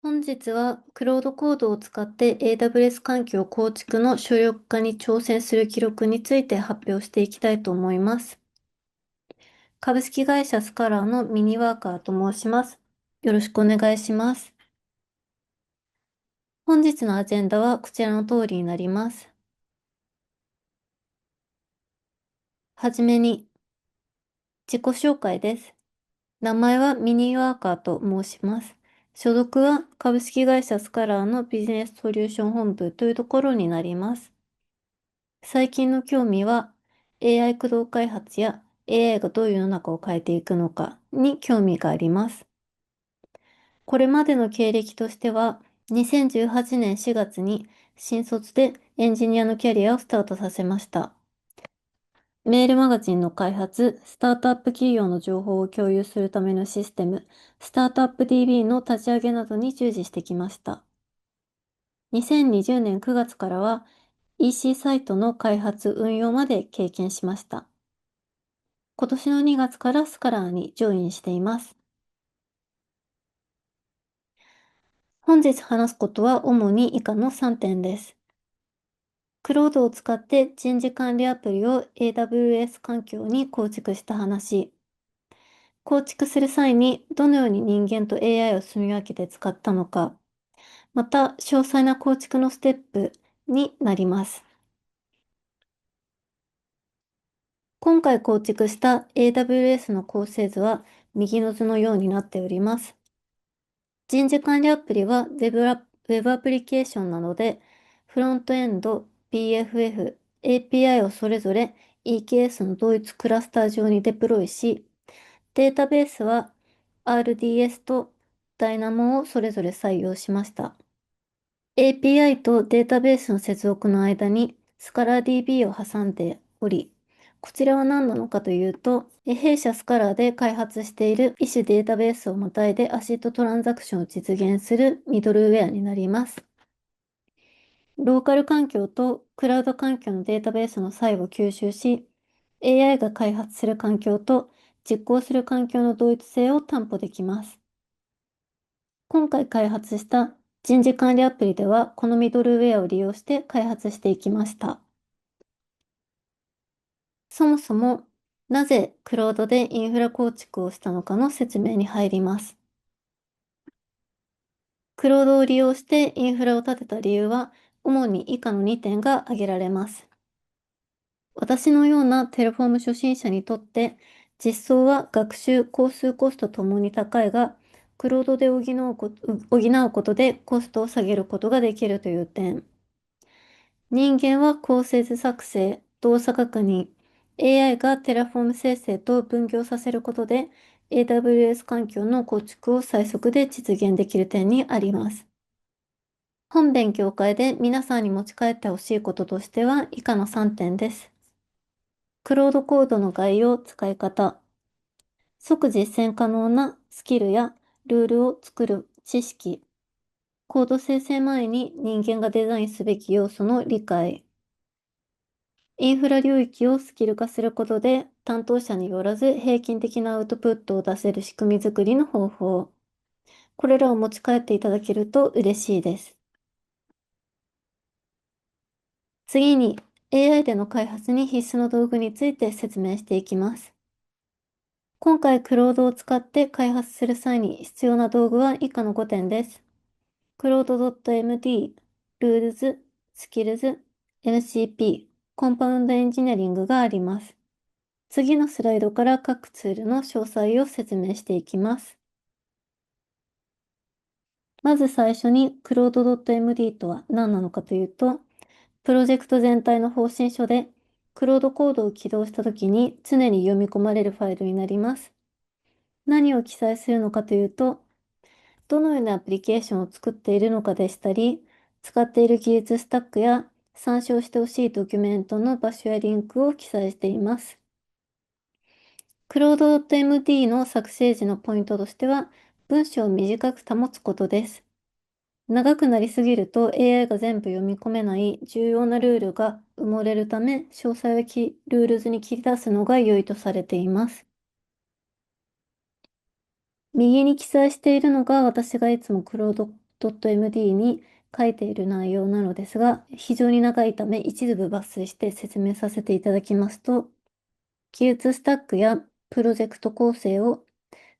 本日はクロードコードを使って AWS 環境構築の省力化に挑戦する記録について発表していきたいと思います。株式会社スカラーのミニワーカーと申します。よろしくお願いします。本日のアジェンダはこちらの通りになります。はじめに自己紹介です。名前はミニワーカーと申します。所属は株式会社スカラーのビジネスソリューション本部というところになります。最近の興味は AI 駆動開発や AI がどういう世の中を変えていくのかに興味があります。これまでの経歴としては、2018年4月に新卒でエンジニアのキャリアをスタートさせました。メールマガジンの開発、スタートアップ企業の情報を共有するためのシステム、スタートアップ DB の立ち上げなどに従事してきました。2020年9月からは EC サイトの開発運用まで経験しました。今年の2月からスカラーにジョインしています。本日話すことは主に以下の3点です。クロードを使って人事管理アプリを AWS 環境に構築した話。構築する際にどのように人間と AI を住み分けて使ったのか。また、詳細な構築のステップになります。今回構築した AWS の構成図は右の図のようになっております。人事管理アプリはウェブアプリケーションなので、フロントエンド、BFF、API をそれぞれ EKS の同一クラスター上にデプロイし、データベースは RDS と Dynamo をそれぞれ採用しました。API とデータベースの接続の間に ScalaDB を挟んでおり、こちらは何なのかというと、弊社スカラで開発している一種データベースをまたいでアシッドトランザクションを実現するミドルウェアになります。ローカル環境とクラウド環境のデータベースの差異を吸収し、AI が開発する環境と実行する環境の同一性を担保できます。今回開発した人事管理アプリでは、このミドルウェアを利用して開発していきました。そもそも、なぜクロードでインフラ構築をしたのかの説明に入ります。クロードを利用してインフラを立てた理由は、主に以下の2点が挙げられます。私のようなテラフォーム初心者にとって、実装は学習工数コストともに高いが、クロードで補うことでコストを下げることができるという点。人間は構成図作成、動作確認、AI がテラフォーム生成と分業させることで AWS 環境の構築を最速で実現できる点にあります。本勉強会で皆さんに持ち帰ってほしいこととしては以下の3点です。クロードコードの概要、使い方、即実践可能なスキルやルールを作る知識、コード生成前に人間がデザインすべき要素の理解、インフラ領域をスキル化することで、担当者によらず平均的なアウトプットを出せる仕組み作りの方法。これらを持ち帰っていただけると嬉しいです。次に、AI での開発に必須の道具について説明していきます。今回、クロードを使って開発する際に必要な道具は以下の5点です。Claude.md、Rules、Skills、MCP、コンパウンドエンジニアリングがあります。次のスライドから各ツールの詳細を説明していきます。まず最初に Claude.md とは何なのかというと、プロジェクト全体の方針書で、Claude コードを起動したときに常に読み込まれるファイルになります。何を記載するのかというと、どのようなアプリケーションを作っているのかでしたり、使っている技術スタックや参照してほしいドキュメントの場所やリンクを記載しています。Claude.md の作成時のポイントとしては、文章を短く保つことです。長くなりすぎると AI が全部読み込めない重要なルールが埋もれるため、詳細をルール図に切り出すのが良いとされています。右に記載しているのが私がいつも .md に書いている内容なのですが、非常に長いため一部抜粋して説明させていただきますと、記述スタックやプロジェクト構成を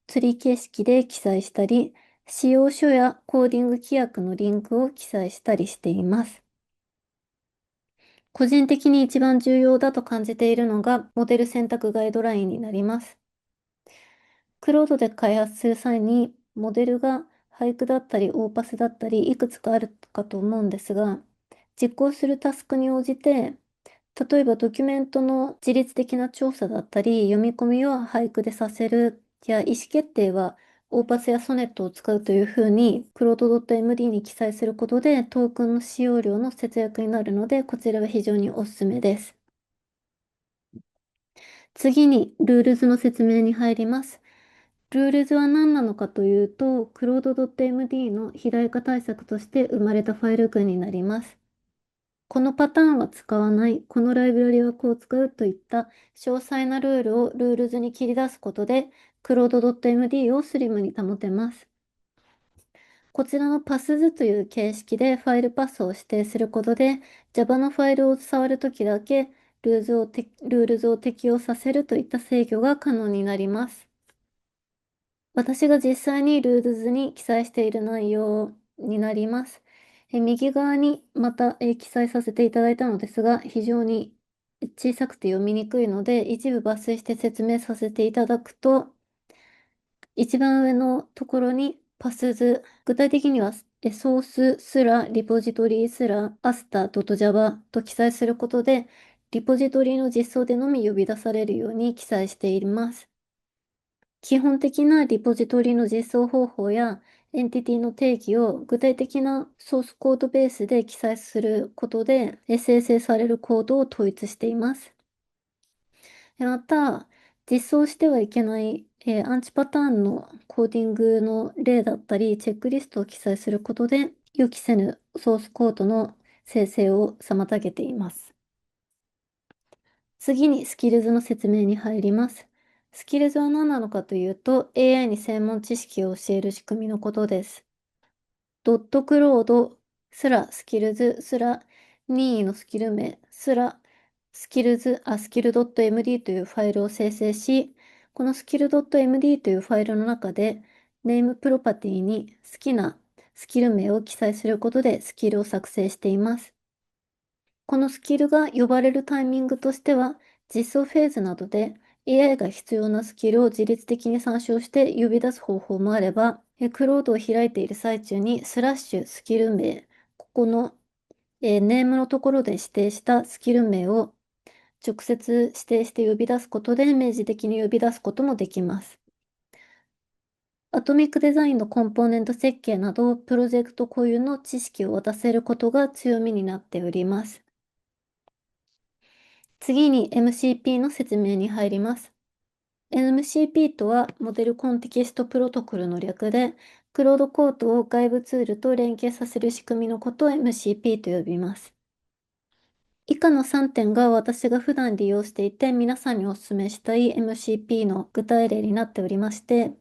ツリー形式で記載したり、使用書やコーディング規約のリンクを記載したりしています。個人的に一番重要だと感じているのが、モデル選択ガイドラインになります。クロードで開発する際に、モデルが俳句だったり、オーパスだったり、いくつかあるかと思うんですが、実行するタスクに応じて、例えばドキュメントの自律的な調査だったり、読み込みは俳句でさせる、や意思決定はオーパスやソネットを使うというふうに、クロード .md に記載することで、トークンの使用量の節約になるので、こちらは非常におすすめです。次に、ルールズの説明に入ります。ルールズは何なのかというと、クロード .md の肥大化対策として生まれたファイル群になります。このパターンは使わない、このライブラリはこう使うといった詳細なルールをルールズに切り出すことで、クロード .md をスリムに保てます。こちらのパス図という形式でファイルパスを指定することで、Java のファイルを触るときだけルールズを適用させるといった制御が可能になります。私が実際にルールズに記載している内容になります。右側にまた記載させていただいたのですが、非常に小さくて読みにくいので、一部抜粋して説明させていただくと、一番上のところにパス図、具体的にはソースすら、リポジトリすら、aster.java と記載することで、リポジトリの実装でのみ呼び出されるように記載しています。基本的なリポジトリの実装方法やエンティティの定義を具体的なソースコードベースで記載することで生成されるコードを統一しています。また、実装してはいけない、アンチパターンのコーディングの例だったり、チェックリストを記載することで、予期せぬソースコードの生成を妨げています。次にスキルズの説明に入ります。スキルズは何なのかというと、AI に専門知識を教える仕組みのことです。ドットクロードすらスキルズすら任意のスキル名すらスキルドット .md というファイルを生成し、このスキルドット .md というファイルの中で、ネームプロパティに好きなスキル名を記載することでスキルを作成しています。このスキルが呼ばれるタイミングとしては、実装フェーズなどで AI が必要なスキルを自律的に参照して呼び出す方法もあれば、クロードを開いている最中にスラッシュスキル名、ここの、ネームのところで指定したスキル名を直接指定して呼び出すことで明示的に呼び出すこともできます。アトミックデザインのコンポーネント設計など、プロジェクト固有の知識を渡せることが強みになっております。次に MCP の説明に入ります。MCP とは、モデルコンテキストプロトコルの略で、クロードコードを外部ツールと連携させる仕組みのことを MCP と呼びます。以下の3点が私が普段利用していて、皆さんにお勧めしたい MCP の具体例になっておりまして、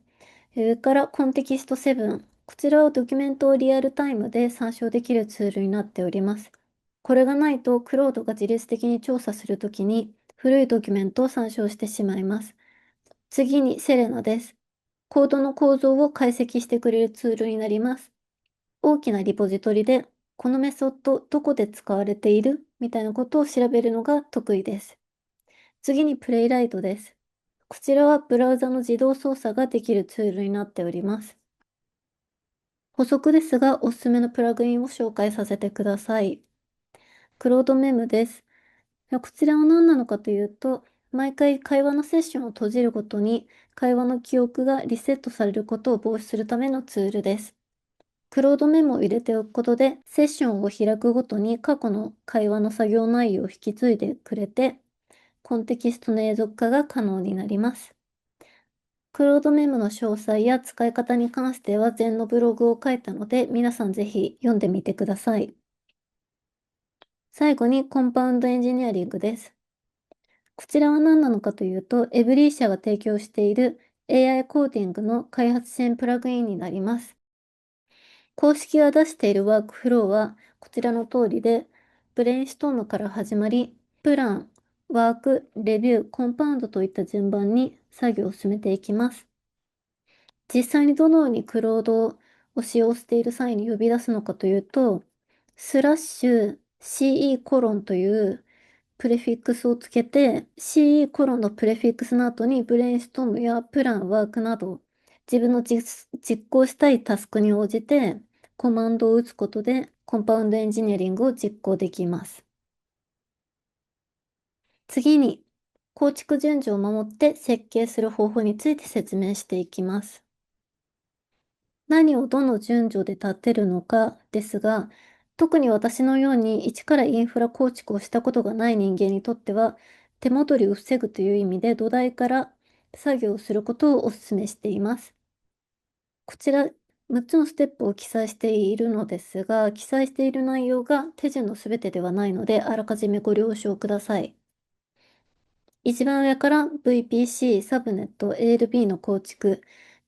上からコンテキスト7。こちらはドキュメントをリアルタイムで参照できるツールになっております。これがないと、クロードが自律的に調査するときに、古いドキュメントを参照してしまいます。次にセレナです。コードの構造を解析してくれるツールになります。大きなリポジトリで、このメソッドどこで使われているみたいなことを調べるのが得意です。次にプレイライトです。こちらはブラウザの自動操作ができるツールになっております。補足ですが、おすすめのプラグインを紹介させてください。クロードメムです。こちらは何なのかというと、毎回会話のセッションを閉じるごとに、会話の記憶がリセットされることを防止するためのツールです。クロードメモを入れておくことで、セッションを開くごとに過去の会話の作業内容を引き継いでくれて、コンテキストの永続化が可能になります。クロードメモの詳細や使い方に関しては前のブログを書いたので、皆さんぜひ読んでみてください。最後にコンパウンドエンジニアリングです。こちらは何なのかというと、エブリー社が提供している AI コーディングの開発支援プラグインになります。公式が出しているワークフローはこちらの通りで、ブレインストームから始まり、プラン、ワーク、レビュー、コンパウンドといった順番に作業を進めていきます。実際にどのようにクロードを使用している際に呼び出すのかというと、スラッシュ CE コロンというプレフィックスをつけて、CE コロンのプレフィックスの後にブレインストームやプラン、ワークなど、自分の実行したいタスクに応じてコマンドを打つことでコンパウンドエンジニアリングを実行できます。次に、構築順序を守って設計する方法について説明していきます。何をどの順序で立てるのかですが、特に私のように一からインフラ構築をしたことがない人間にとっては、手戻りを防ぐという意味で土台から作業をすることをお勧めしています。こちら、6つのステップを記載しているのですが、記載している内容が手順のすべてではないので、あらかじめご了承ください。一番上から VPC、サブネット、ALB の構築、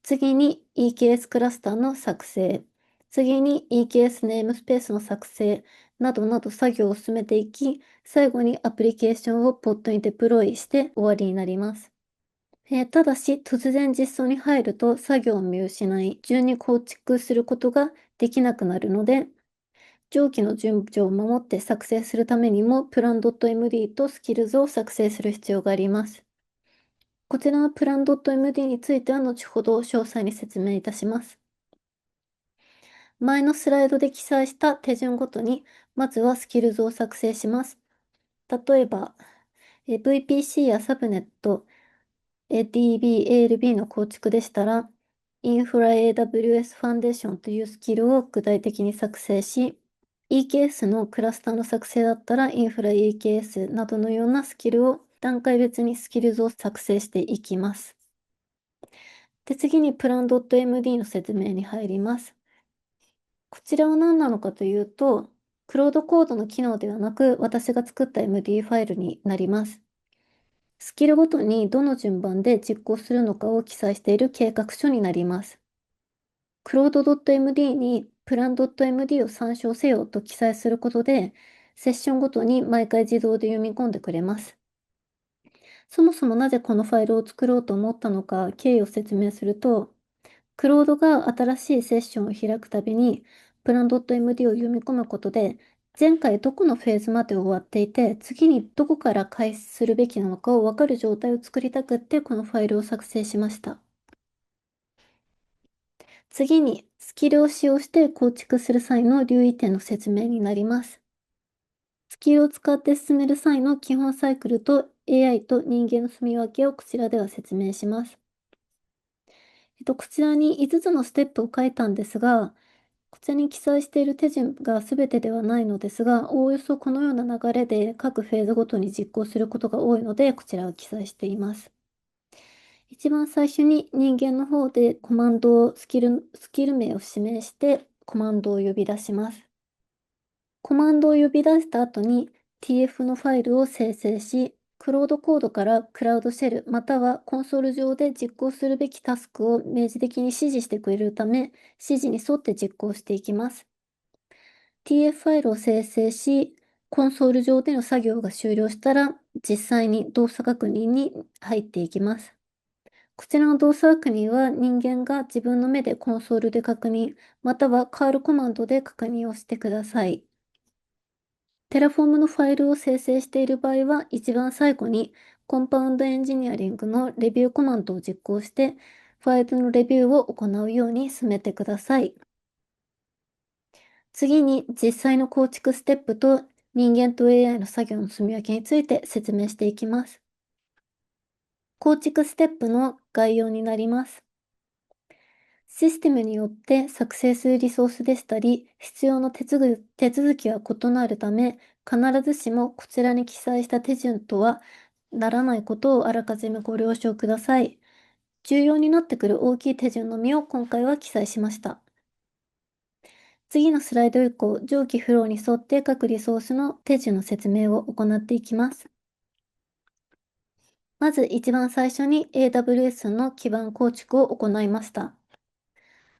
次に EKS クラスターの作成、次に EKS ネームスペースの作成などなど作業を進めていき、最後にアプリケーションをポッドにデプロイして終わりになります。ただし、突然実装に入ると作業を見失い、順に構築することができなくなるので、上記の順序を守って作成するためにも、プラン .md とスキルズを作成する必要があります。こちらのプラン .md については後ほど詳細に説明いたします。前のスライドで記載した手順ごとに、まずはスキルズを作成します。例えば、VPC やサブネット、DB、ALB の構築でしたら、インフラ AWS ファンデーションというスキルを具体的に作成し、EKS のクラスターの作成だったら、インフラ EKS などのようなスキルを段階別にスキルズを作成していきます。で、次にプラン .md の説明に入ります。こちらは何なのかというと、クロードコードの機能ではなく、私が作った MD ファイルになります。スキルごとにどの順番で実行するのかを記載している計画書になります。cloud.md に plan.md を参照せよと記載することで、セッションごとに毎回自動で読み込んでくれます。そもそもなぜこのファイルを作ろうと思ったのか経緯を説明すると、クロードが新しいセッションを開くたびに、plan.md を読み込むことで、前回どこのフェーズまで終わっていて、次にどこから開始するべきなのかを分かる状態を作りたくって、このファイルを作成しました。次に、スキルを使用して構築する際の留意点の説明になります。スキルを使って進める際の基本サイクルと AI と人間の住み分けをこちらでは説明します。こちらに5つのステップを書いたんですが、こちらに記載している手順が全てではないのですが、おおよそこのような流れで各フェーズごとに実行することが多いので、こちらを記載しています。一番最初に人間の方でコマンドをスキル名を指名してコマンドを呼び出します。コマンドを呼び出した後に TF のファイルを生成し、クロードコードからクラウドシェルまたはコンソール上で実行するべきタスクを明示的に指示してくれるため、指示に沿って実行していきます。TF ファイルを生成し、コンソール上での作業が終了したら、実際に動作確認に入っていきます。こちらの動作確認は人間が自分の目でコンソールで確認、またはカールコマンドで確認をしてください。テラフォームのファイルを生成している場合は、一番最後にコンパウンドエンジニアリングのレビューコマンドを実行して、ファイルのレビューを行うように進めてください。次に実際の構築ステップと人間と AI の作業の積み分けについて説明していきます。構築ステップの概要になります。システムによって作成するリソースでしたり、必要な手続きは異なるため、必ずしもこちらに記載した手順とはならないことをあらかじめご了承ください。重要になってくる大きい手順のみを今回は記載しました。次のスライド以降、上記フローに沿って各リソースの手順の説明を行っていきます。まず一番最初に AWS の基盤構築を行いました。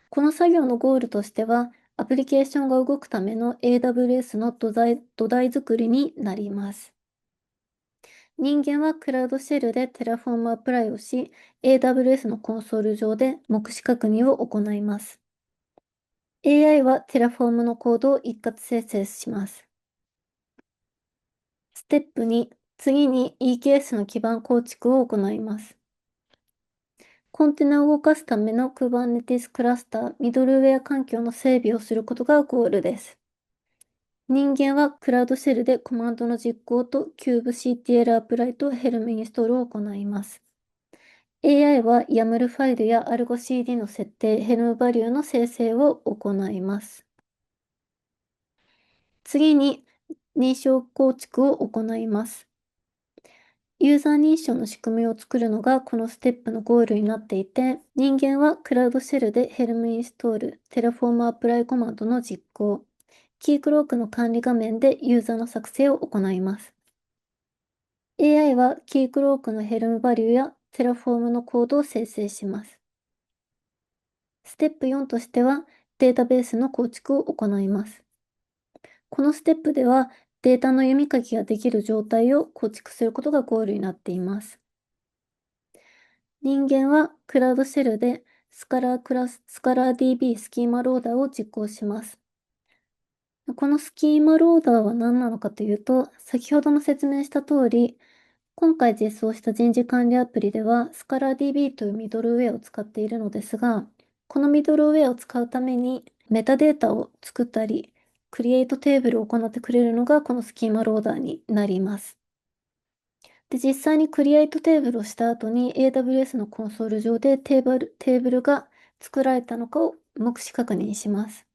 この作業のゴールとしては、アプリケーションが動くための AWS の土台作りになります。人間はクラウドシェルで Terraform アプライをし、AWS のコンソール上で目視確認を行います。AI は Terraform のコードを一括生成します。ステップ2、次に EKS の基盤構築を行います。コンテナを動かすための Kubernetes クラスター、ミドルウェア環境の整備をすることがゴールです。人間はクラウドシェルでコマンドの実行と kubectl アプライと Helm インストールを行います。AI は YAML ファイルや AlgoCD の設定、Helm バリューの生成を行います。次に認証構築を行います。ユーザー認証の仕組みを作るのがこのステップのゴールになっていて、人間はクラウドシェルで Helm インストール、Terraform アプライコマンドの実行、キークロークの管理画面でユーザーの作成を行います。AI はキークロークの Helm バリューや Terraform のコードを生成します。ステップ4としては、データベースの構築を行います。このステップでは、データの読み書きができる状態を構築することがゴールになっています。人間はクラウドシェルでスカラー DB スキーマローダーを実行します。このスキーマローダーは何なのかというと、先ほども説明した通り、今回実装した人事管理アプリでは、スカラー DB というミドルウェアを使っているのですが、このミドルウェアを使うためにメタデータを作ったり、クリエイトテーブルを行ってくれるのがこのスキーマローダーになります。で、実際にクリエイトテーブルをした後に AWS のコンソール上でテーブルが作られたのかを目視確認します。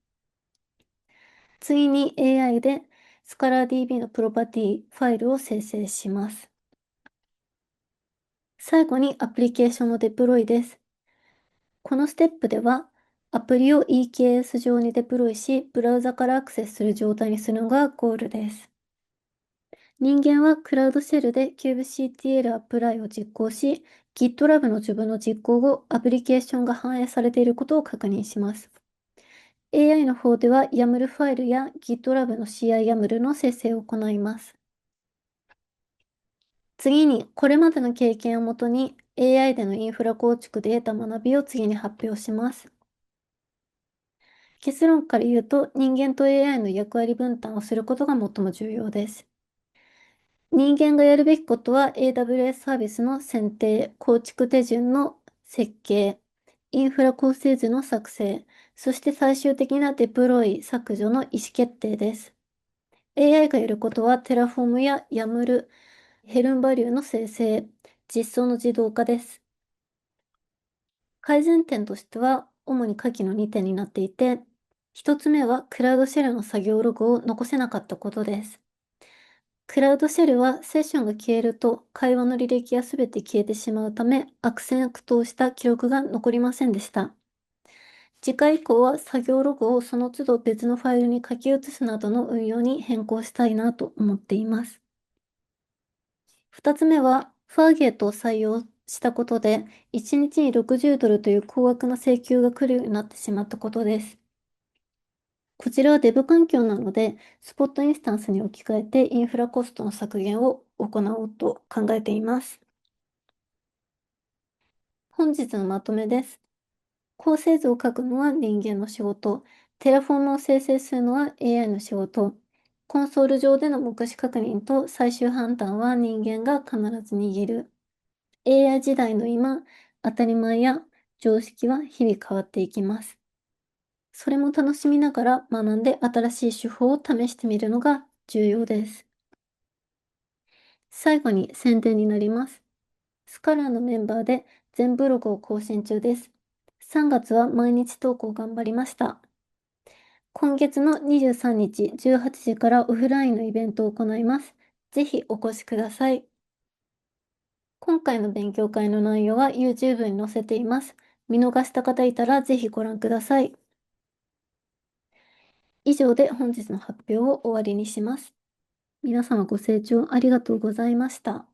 次に AI で ScalaDB のプロパティファイルを生成します。最後にアプリケーションのデプロイです。このステップではアプリを EKS 上にデプロイし、ブラウザからアクセスする状態にするのがゴールです。人間はクラウドシェルで kubectl アプライを実行し、GitLab の自分の実行後、アプリケーションが反映されていることを確認します。AI の方では YAML ファイルや GitLab の CI YAML の生成を行います。次に、これまでの経験をもとに AI でのインフラ構築で得た学びを次に発表します。結論から言うと、人間と AI の役割分担をすることが最も重要です。人間がやるべきことは AWS サービスの選定、構築手順の設計、インフラ構成図の作成、そして最終的なデプロイ、削除の意思決定です。AI がやることは Terraform や YAML、ヘルンバリューの生成、実装の自動化です。改善点としては、主に下記の2点になっていて、1つ目はクラウドシェルの作業ログを残せなかったことです。クラウドシェルはセッションが消えると会話の履歴がすべて消えてしまうため、悪戦悪闘した記録が残りませんでした。次回以降は作業ログをその都度別のファイルに書き写すなどの運用に変更したいなと思っています。2つ目は、ファーゲートを採用したことで、1日に$60という高額な請求が来るようになってしまったことです。こちらはデブ環境なので、スポットインスタンスに置き換えてインフラコストの削減を行おうと考えています。本日のまとめです。構成図を書くのは人間の仕事、テラフォームを生成するのは AI の仕事、コンソール上での目視確認と最終判断は人間が必ず握る。AI 時代の今、当たり前や常識は日々変わっていきます。それも楽しみながら学んで新しい手法を試してみるのが重要です。最後に宣伝になります。スカラーのメンバーで全ブログを更新中です。3月は毎日投稿頑張りました。今月の23日18時からオフラインのイベントを行います。ぜひお越しください。今回の勉強会の内容は YouTube に載せています。見逃した方いたらぜひご覧ください。以上で本日の発表を終わりにします。皆様ご清聴ありがとうございました。